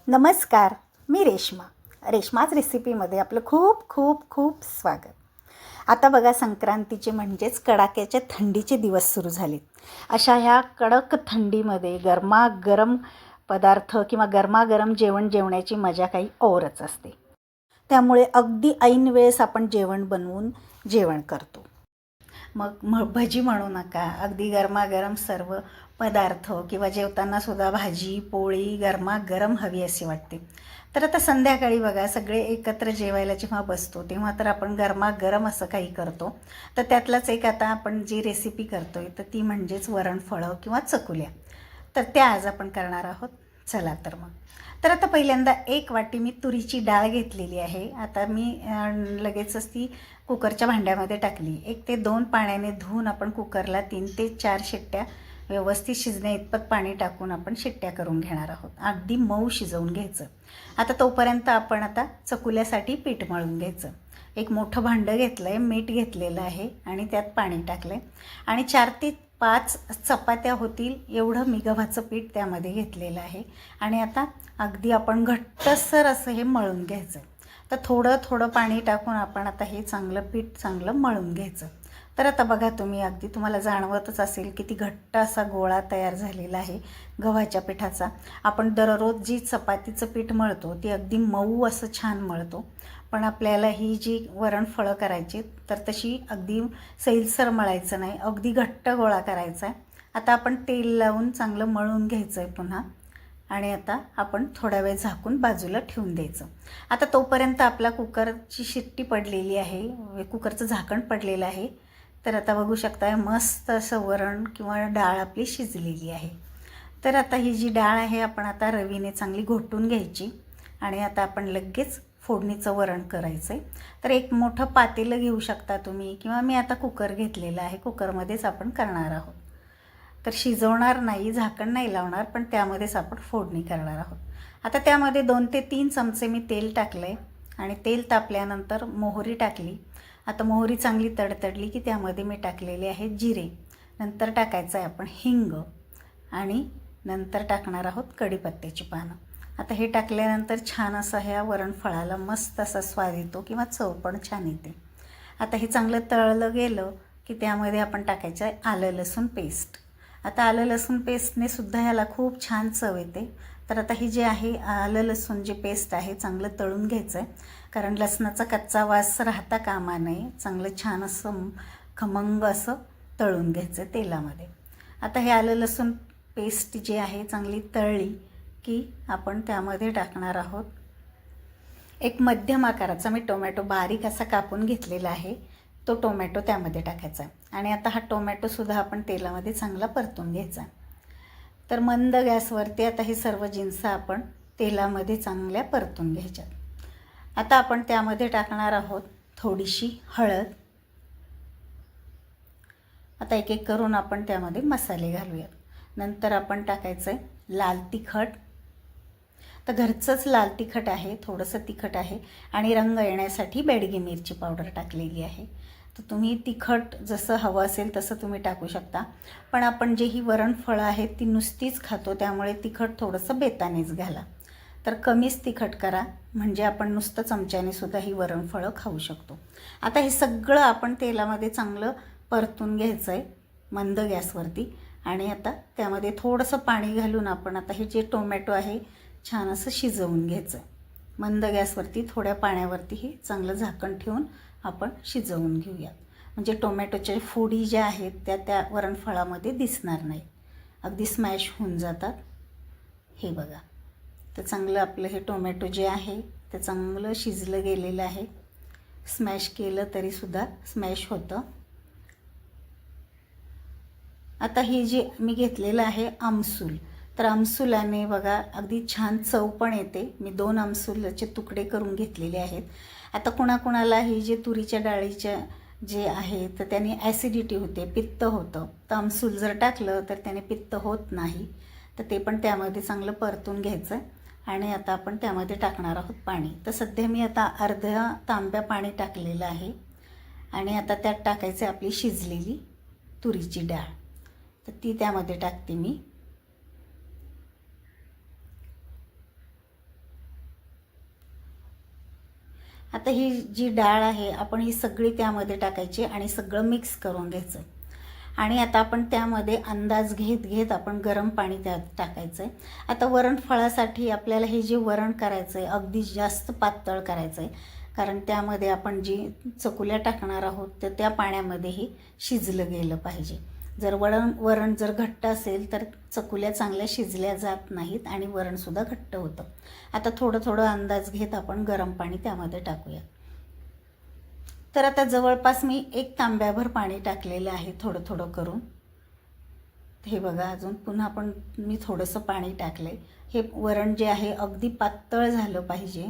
नमस्कार, मी रेश्माच रेसिपीमध्ये आपलं खूप खूप खूप स्वागत. आता बघा, संक्रांतीचे म्हणजेच कडाक्याच्या थंडीचे दिवस सुरू झाले. अशा ह्या कडक थंडीमध्ये गरमागरम पदार्थ किंवा गरमागरम जेवण जेवण्याची मजा काही औरच असते. त्यामुळे अगदी ऐन वेळेस आपण जेवण बनवून जेवण करतो. मग भजी म्हणू नका, अगदी गरमागरम सर्व पदार्थ किंवा जेवतानासुद्धा भाजी पोळी गरमागरम हवी अशी वाटते. तर आता संध्याकाळी बघा, सगळे एकत्र जेवायला जेव्हा बसतो तेव्हा तर आपण गरमागरम असं काही करतो. तर त्यातलाच एक आता आपण जी रेसिपी करतो आहे तर ती म्हणजेच वरणफळं किंवा चकुल्या. तर त्या आज आपण करणार आहोत. चला तर मग. तर आता पहिल्यांदा 1 वाटी मी तुरीची डाळ घेतलेली आहे. आता मी लगेचच ती कुकरच्या भांड्यामध्ये टाकली. 1 ते 2 पाण्याने धुवून आपण कुकरला 3 ते 4 शिट्ट्या व्यवस्थित शिजण्या इतपत पाणी टाकून आपण शिट्ट्या करून घेणार आहोत. अगदी मऊ शिजवून घ्यायचं. आता तोपर्यंत आपण आता चकुल्यासाठी पीठ मळून घ्यायचं. एक मोठं भांडं घेतलं आहे, मीठ घेतलेलं आहे आणि त्यात पाणी टाकलं आहे आणि 4 ते 5 चपात्या होतील एवढं मी गव्हाचं पीठ त्यामध्ये घेतलेलं आहे. आणि आता अगदी आपण घट्टसर असं हे मळून घ्यायचं. तर थोडं थोडं पाणी टाकून आपण आता हे पीठ चांगलं मळून घ्यायचं. तर आता बघा, तुम्हाला जाणवतच असेल किती घट्ट असा गोळा तयार झालेला आहे गव्हाच्या पिठाचा. आपण दररोज जी चपातीचं पीठ मळतो ती अगदी मऊ असं छान मळतो, पण आपल्याला ही जी वरणफळं करायची तर तशी अगदी सैलसर मळायचं नाही, अगदी घट्ट गोळा करायचा आहे. आता आपण तेल लावून चांगलं मळून घ्यायचं आहे पुन्हा आणि आता आपण थोडा वेळ झाकून बाजूला ठेवून द्यायचं. आता तोपर्यंत आपला कुकरची शिट्टी पडलेली आहे, कुकरचं झाकण पडलेलं आहे. तर आता बघू शकता, मस्त असं वरण किंवा डाळ आपली शिजलेली आहे. तर आता ही जी डाळ आहे आपण आता रवीने चांगली घोटून घ्यायची आणि आता आपण लगेच फोडणीचं वरण करायचं आहे. तर एक मोठं पातेलं घेऊ शकता तुम्ही किंवा मी आता कुकर घेतलेलं आहे, कुकरमध्येच आपण करणार आहोत. तर शिजवणार नाही, झाकण नाही लावणार, पण त्यामध्येच आपण फोडणी करणार आहोत. आता त्यामध्ये 2 ते 3 चमचे मी तेल टाकलं आहे आणि तेल तापल्यानंतर मोहरी टाकली. आता मोहरी चांगली तडतडली की त्यामध्ये मी टाकलेले आहे जिरे. नंतर टाकायचं आहे आपण हिंग आणि नंतर टाकणार आहोत कढीपत्त्याची पानं. आता हे टाकल्यानंतर छान असा ह्या वरणफळाला मस्त असा स्वाद येतो किंवा चव पण छान येते. आता हे चांगलं तळलं गेलं की त्यामध्ये आपण टाकायचं आहे आलं लसूण पेस्ट. आता आलं लसूण पेस्टने सुद्धा ह्याला खूप छान चव येते. तर आता ही जी आहे आलं लसूण जी पेस्ट आहे चांगलं तळून घ्यायचं आहे, कारण लसणाचा कच्चा वास राहता कामा नये. चांगलं छान असं खमंग असं तळून घ्यायचं तेलामध्ये. आता हे आलं लसूण पेस्ट जी आहे चांगली तळली की आपण त्यामध्ये टाकणार आहोत एक मध्यम आकाराचा मी टोमॅटो बारीक असा कापून घेतलेला आहे. तो टोमॅटो त्यामध्ये टाकायचा आणि आता हा टोमॅटोसुद्धा आपण तेलामध्ये चांगला परतून घ्यायचा. तर मंद गॅसवरती आता हे सर्व जिन्स आपण तेलामध्ये चांगल्या परतून घ्यायच्या. आता आपण त्यामध्ये टाकणार आहोत थोडीशी हळद. आता एक एक करून आपण त्यामध्ये मसाले घालूयात. नंतर आपण टाकायचं आहे लाल तिखट. तर घरचंच लाल तिखट आहे, थोडंसं तिखट आहे आणि रंग येण्यासाठी बेडगी मिरची पावडर टाकलेली आहे. तर तुम्ही तिखट जसं हवं असेल तसं तुम्ही टाकू शकता, पण आपण जे ही वरणफळं आहेत ती नुसतीच खातो त्यामुळे तिखट थोडंसं बेतानेच घाला. तर कमीच तिखट करा, म्हणजे आपण नुसतं चमच्याने सुद्धा ही वरणफळं खाऊ शकतो. आता हे सगळं आपण तेलामध्ये चांगलं परतून घ्यायचं आहे मंद गॅसवरती आणि आता त्यामध्ये थोडंसं पाणी घालून आपण आता हे जे टोमॅटो आहे छान असं शिजवून घ्यायचं. मंद गॅसवरती थोड्या पाण्यावरती हे चांगलं झाकण ठेवून आपण शिजवून घेऊयात, म्हणजे टोमॅटोच्या फोडी ज्या आहेत त्या वरणफळामध्ये दिसणार नाही, अगदी स्मॅश होऊन जातात. हे बघा, तर चांगलं आपलं हे टोमॅटो जे आहे ते चांगलं शिजलं गेलेलं आहे. स्मॅश केलं तरीसुद्धा स्मॅश होतं. आता हे जे मी घेतलेलं आहे आमसूल, तर आमसुलाने बघा अगदी छान चव पण येते. मी 2 आमसूलाचे तुकडे करून घेतलेले आहेत. आता कुणाकुणाला ही जे तुरीच्या डाळीच्या जे आहे तर त्याने ॲसिडिटी होते, पित्त होतं. तर आमसूल जर टाकलं तर त्याने पित्त होत नाही. तर ते पण त्यामध्ये चांगलं परतून घ्यायचं आणि आता आपण त्यामध्ये टाकणार आहोत पाणी. तर सध्या मी आता अर्ध्या तांब्या पाणी टाकलेलं आहे आणि आता त्यात टाकायचं आपली शिजलेली तुरीची डाळ. तर ती त्यामध्ये टाकते मी. आता ही जी डाळ आहे आपण ही सगळी त्यामध्ये टाकायची आणि सगळं मिक्स करून घ्यायचं. आणि आता आपण त्यामध्ये अंदाज घेत घेत आपण गरम पाणी त्यात टाकायचं आहे. आता वरणफळासाठी आपल्याला हे जे वरण करायचं आहे अगदी जास्त पातळ करायचं आहे, कारण त्यामध्ये आपण जी चकुल्या टाकणार आहोत तर त्या पाण्यामध्येही शिजलं गेलं पाहिजे. जर वरण जर घट्ट असेल तर चकुल्या चांगल्या शिजल्या जात नाहीत आणि वरणसुद्धा घट्ट होतं. आता थोडं थोडं अंदाज घेत आपण गरम पाणी त्यामध्ये टाकूया. तर आता जवळपास मी 1 तांब्याभर पाणी टाकलेलं आहे थोडं थोडं करून. हे बघा, अजून पुन्हा पण मी थोडंसं पाणी टाकलं आहे. हे वरण जे आहे अगदी पातळ झालं पाहिजे,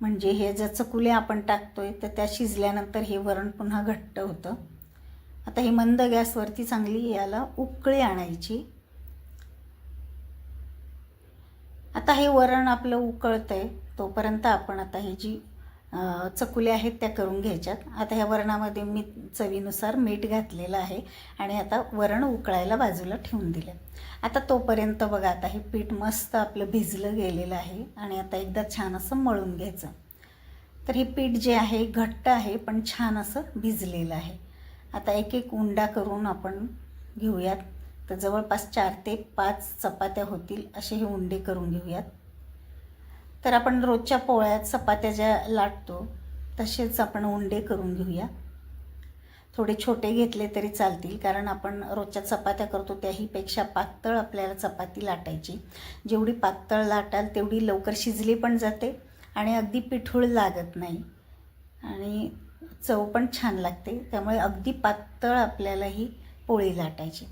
म्हणजे हे ज्या चकुल्या आपण टाकतोय तर त्या शिजल्यानंतर हे वरण पुन्हा घट्ट होतं. आता हे मंद गॅसवरती चांगली याला उकळी आणायची. आता हे वरण आपलं उकळतंय तोपर्यंत आपण आता ही जी चकुल्या आहेत त्या करून घ्यायच्यात. आता ह्या वरणामध्ये मी चवीनुसार मीठ घातलेलं आहे आणि आता वरण उकळायला बाजूला ठेवून दिलं. आता तोपर्यंत बघा, आता हे पीठ मस्त आपलं भिजलं गेलेलं आहे आणि आता एकदा छान असं मळून घ्यायचं. तर हे पीठ जे आहे घट्ट आहे पण छान असं भिजलेलं आहे. आता एक एक उंडा करून आपण घेऊयात. तर जवळपास 4 ते 5 चपात्या होतील असे हे उंडे करून घेऊयात. तर आपण रोजच्या पोळ्यात चपात्या ज्या लाटतो तसेच आपण उंडे करून घेऊया. थोडे छोटे घेतले तरी चालतील, कारण आपण रोजच्या चपात्या करतो त्याहीपेक्षा पातळ आपल्याला चपाती लाटायची. जेवढी पातळ लाटाल तेवढी लवकर शिजली पण जाते आणि अगदी पिठूळ लागत नाही आणि चव पण छान लागते. त्यामुळे अगदी पातळ आपल्याला ही पोळी लाटायची.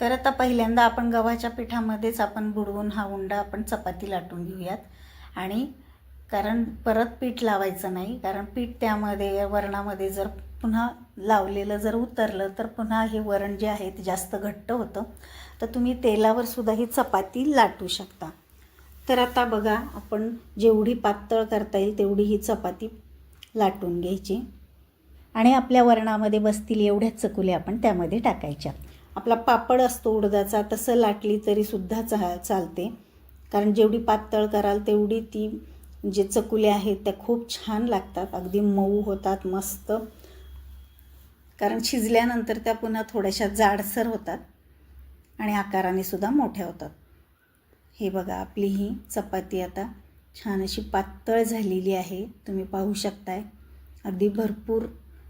तर आता पहिल्यांदा आपण गव्हाच्या पिठामध्येच आपण बुडवून हा उंडा आपण चपाती लाटून घेऊयात. आणि कारण परत पीठ लावायचं नाही, कारण पीठ त्यामध्ये वरणामध्ये जर पुन्हा लावलेलं जर उतरलं तर पुन्हा हे वरण जे आहे ते जास्त घट्ट होतं. तर तुम्ही तेलावर सुद्धा ही चपाती लाटू शकता. तर आता बघा, आपण जेवढी पातळ करता येईल तेवढी ही चपाती लाटून घ्यायची आणि आपल्या वरणामध्ये बसतील एवढ्याच चकुल्या आपण त्यामध्ये टाकायच्या. आपला पापड असतो उडदाचा, तसं लाटली तरीसुद्धा चालते, कारण जेवढी पातळ कराल तेवढी ती जे चकुल्या आहेत त्या खूप छान लागतात, अगदी मऊ होतात मस्त. कारण शिजल्यानंतर त्या पुन्हा थोड्याशा जाडसर होतात आणि आकाराने सुद्धा मोठ्या होतात. हे बघा, आपली ही चपाती आता छान अशी पातळ झालेली आहे, तुम्ही पाहू शकताय. अगदी भरपूर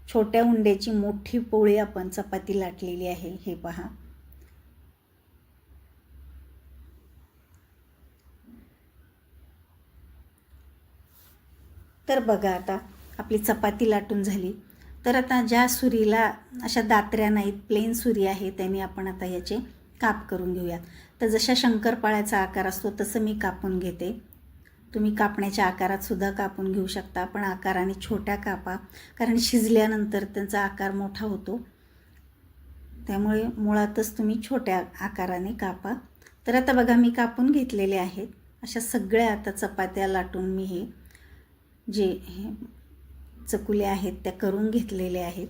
छोट्या उंड्याची मोठी पोळी आपण चपाती लाटलेली आहे, हे पहा. तर बघा, आता आपली चपाती लाटून झाली. तर आता ज्या सुरीला अशा दात्र्या नाहीत, प्लेन सुरी आहे, त्याने आपण आता याचे काप करून घेऊयात. तर जशा शंकरपाळ्याचा आकार असतो तसं मी कापून घेते. तुम्ही कापण्याच्या आकारात सुद्धा कापून घेऊ शकता, पण आकाराने छोट्या कापा, कारण शिजल्यानंतर त्यांचा आकार मोठा होतो. त्यामुळे मुळातच तुम्ही छोट्या आकाराने कापा. तर आता बघा, मी कापून घेतलेले आहेत. अशा सगळ्या आता चपात्या लाटून मी हे जे चकुल्या आहेत त्या करून घेतलेल्या आहेत.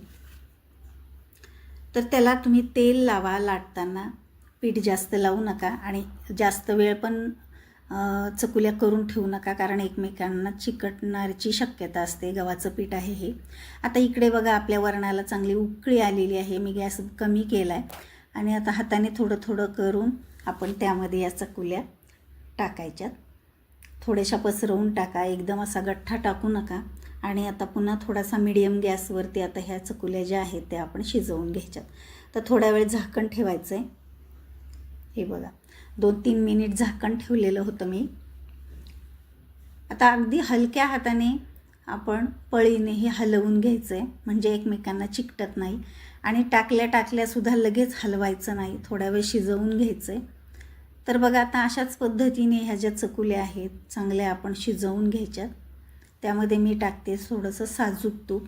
तर त्याला तुम्ही तेल लावा लाटताना, पीठ जास्त लावू नका आणि जास्त वेळ पण चकुल्या करून ठेवू नका, कारण एकमेकांना चिकटण्याची शक्यता असते. गव्हाचं पीठ आहे हे. आता इकडे बघा, आपल्या वरणाला चांगली उकळी आलेली आहे. मी गॅस कमी केला आहे आणि आता हाताने थोडं थोडं करून आपण त्यामध्ये या चकुल्या टाकायच्यात. थोड्याशा पसरवून टाका, एकदम असा गठ्ठा टाकू नका. आणि आता पुन्हा थोडासा मीडियम गॅसवरती आता ह्या चकुल्या ज्या आहेत त्या आपण शिजवून घ्यायच्यात. तर थोड्या वेळ झाकण ठेवायचं आहे. हे बघा, 2-3 मिनिट झाकण ठेवलेलं होतं मी. आता अगदी हलक्या हाताने आपण पळीने हे हलवून घ्यायचं आहे, म्हणजे एकमेकांना चिकटत नाही. आणि टाकल्यासुद्धा लगेच हलवायचं नाही, थोडा वेळ शिजवून घ्यायचं आहे. तर बघा, आता अशाच पद्धतीने ह्या ज्या चकुल्या आहेत चांगल्या आपण शिजवून घ्यायच्यात. त्यामध्ये मी टाकते थोडंसं साजूक तूप.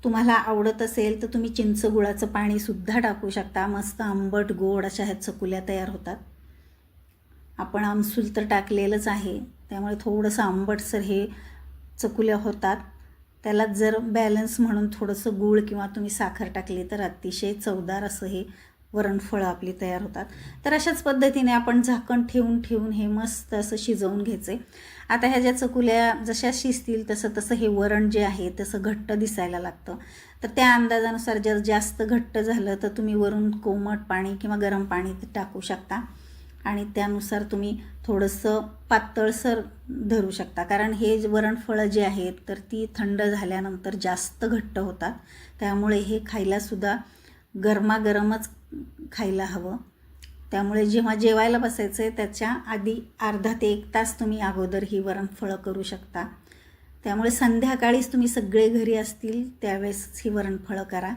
तुम्हाला आवडत असेल तर तुम्ही चिंच गुळाचं पाणीसुद्धा टाकू शकता. मस्त आंबट गोड अशा ह्या चकुल्या तयार होतात. आपण आमसूल तर टाकलेलंच आहे, त्यामुळे थोडंसं आंबटसर हे चकुल्या होतात. त्याला जर बॅलन्स म्हणून थोडंसं गूळ किंवा तुम्ही साखर टाकली तर अतिशय चवदार असं हे वरणफळं आपली तयार होतात. तर अशाच पद्धतीने आपण झाकण ठेवून हे मस्त असं शिजवून घ्यायचं आहे. आता ह्या ज्या चकुल्या जशा शिजतील तसं हे वरण जे आहे तसं घट्ट दिसायला लागतं. तर त्या अंदाजानुसार जर जास्त घट्ट झालं तर तुम्ही वरून कोमट पाणी किंवा गरम पाणी टाकू शकता आणि त्यानुसार तुम्ही थोडंसं पातळसर धरू शकता. कारण हे वरणफळं जे आहेत तर ती थंड झाल्यानंतर जास्त घट्ट होतात. त्यामुळे हे खायलासुद्धा गरमागरमच खायला हवं. त्यामुळे जेव्हा जेवायला बसायचं आहे त्याच्या आधी अर्धा ते 1 तास तुम्ही अगोदर ही वरणफळं करू शकता. त्यामुळे संध्याकाळीच तुम्ही सगळे घरी असतील त्यावेळेस ही वरणफळं करा.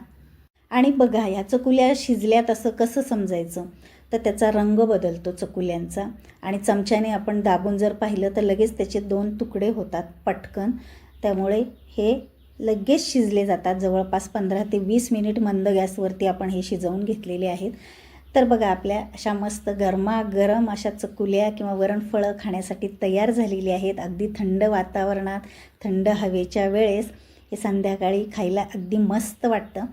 आणि बघा ह्या चकुल्या शिजल्यात असं कसं समजायचं, तर त्याचा रंग बदलतो चकुल्यांचा आणि चमच्याने आपण दाबून जर पाहिलं तर लगेच त्याचे 2 तुकडे होतात पटकन. त्यामुळे हे लगेच शिजले जातात. जवळपास 15 ते 20 मिनिट मंद गॅसवरती आपण हे शिजवून घेतलेले आहेत. तर बघा आपल्या अशा मस्त गरमागरम अशा चकुल्या किंवा वरणफळं खाण्यासाठी तयार झालेली आहेत. अगदी थंड वातावरणात, थंड हवेच्या वेळेस हे संध्याकाळी खायला अगदी मस्त वाटतं.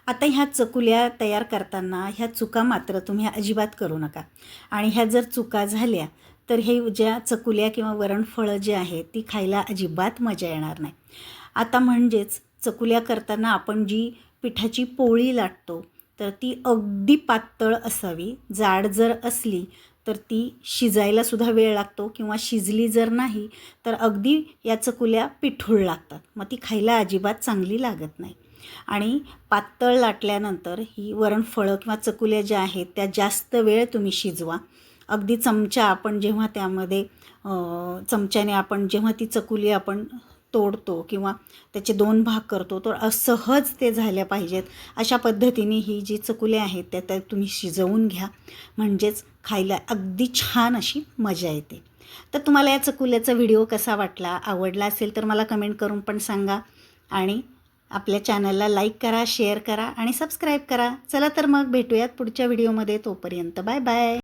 आता ह्या चकुल्या तयार करताना ह्या चुका मात्र तुम्ही अजिबात करू नका. आणि ह्या जर चुका झाल्या तर हे ज्या चकुल्या किंवा वरणफळं जे आहेत ती खायला अजिबात मजा येणार नाही. आता म्हणजेच चकुल्या करताना आपण जी पिठाची पोळी लाटतो तर ती अगदी पातळ असावी. जाड जर असली तर ती शिजायलासुद्धा वेळ लागतो किंवा शिजली जर नाही तर अगदी या चकुल्या पिठूळ लागतात. मग ती खायला अजिबात चांगली लागत नाही. आणि पातळ लाटल्यानंतर ही वरणफळं किंवा चकुल्या ज्या आहेत त्या जास्त वेळ तुम्ही शिजवा. अगदी चमचा आपण जेव्हा त्यामध्ये चमच्याने आपण जेव्हा ती चकुली आपण तोडतो किंवा त्याचे 2 भाग करतो तर असहज ते झाल्या पाहिजेत. अशा पद्धतीने ही जी चकुल्या आहेत त्या तुम्ही शिजवून घ्या. म्हणजेच खायला अगदी छान अशी मजा येते. तर तुम्हाला या चकुल्याचा व्हिडिओ कसा वाटला, आवडला असेल तर मला कमेंट करून पण सांगा. आणि आपल्या चॅनलला लाईक करा, शेअर करा आणि सबस्क्राईब करा. चला तर मग भेटूयात पुढच्या व्हिडिओमध्ये. तोपर्यंत बाय बाय.